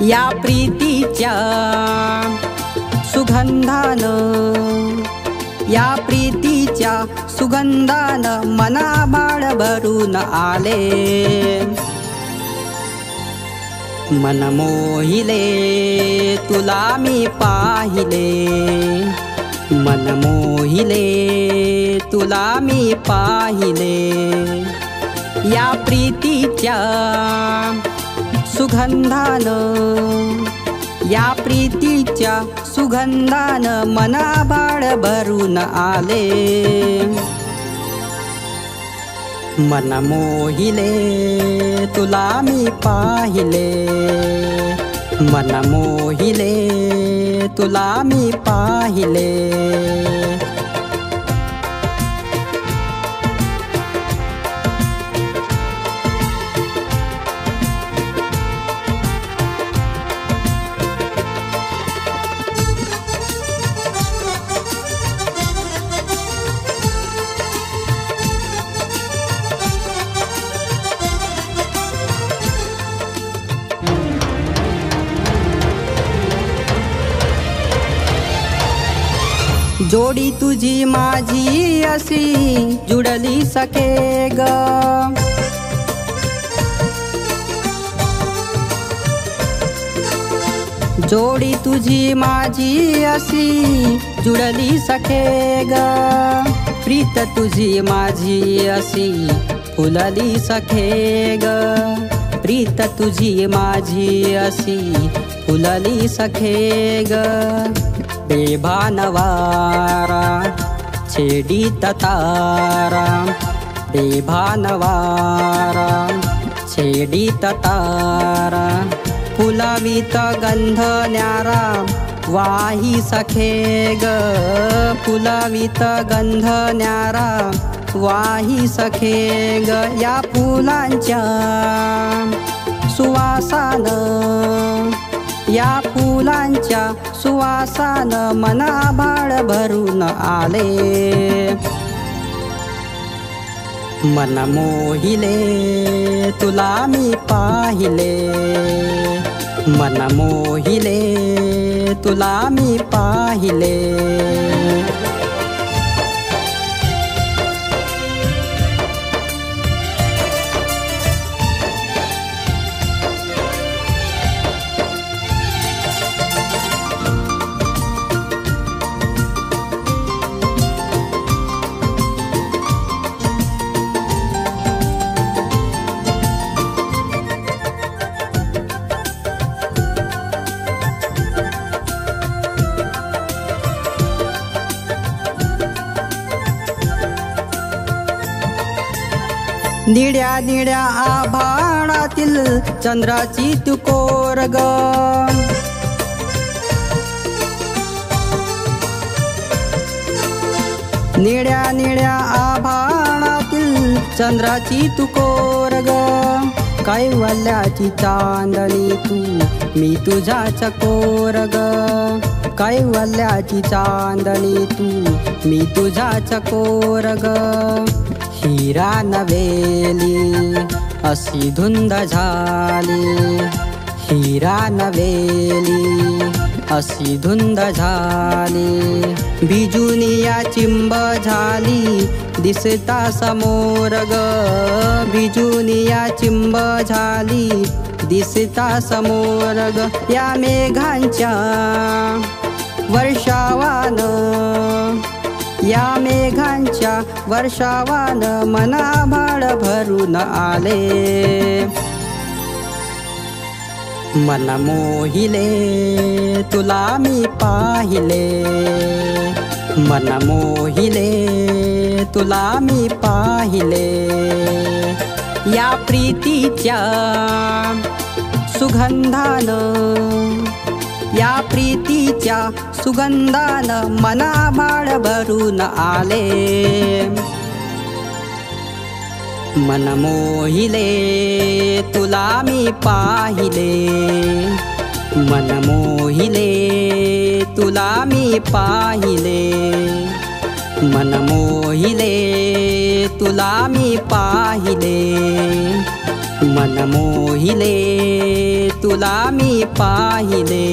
या प्रीतीच्या सुगंधानं, या प्रीतीच्या सुगंधानं मनाबाळ भरून आले. मन मोहिले तुला मी पाहिले, मन मोहिले तुला मी पाहिले. या प्रीतीच्या सुगंधानं, या प्रीतीच्या सुगंधानं मनाबाळ भरून आले. मन मोहिले तुला मी पाहिले, मन मोहिले तुला मी पाहिले. जोडी तुझी माझी अशी जुडली सखे ग. जोडी तुझी माझी अशी जुडली सखे ग. प्रीत तुझी माझी अशी फुलली सखे ग. प्रीत तुझी माझी अशी फुलली सखे ग. बेभान वारा छेडीत तारा, बेभान वारा छेडीत तारा. फुलावीत गंध न्यारा वाही सखे ग. फुलावीत गंध न्यारा वाही सखे ग. या फुलांच्या सुवासानं, या फुलांच्या सुवासानं मनाबाळ भरून आले. मन मोहिले तुला मी पाहिले, मन मोहिले तुला मी पाहिले. निळ्या निळ्या आभाळातील चंद्राची तू कोर ग. निळ्या निळ्या आभाळातील चंद्राची तू कोर ग. कैवल्याची चांदणी तू मी तुझ्या चकोर ग. कैवल्याची चांदणी तू मी तुझ्या चकोर ग. हिरा नवेली अशी धुंद झाली, हिरा नवेली अशी धुंद झाली. बिजुनिया चिंब झाली दिसता समोर ग. बिजुनिया चिंब झाली दिसता समोर ग. या मेघांच्या वर्षावानं, या मेघांच्या वर्षावानं मनाबाळ भरून आले. मन मोहिले तुला मी पाहिले, मन मोहिले तुला मी पाहिले. या प्रीतीच्या सुगंधानं, या प्रीतीच्या सुगंधानं मनाबाळ भरून आले. मन मोहिले तुला मी पाहिले, मन मोहिले तुला मी पाहिले. मन मोहिले तुला मी पाहिले, मन मोहिले तुला मी पाहिले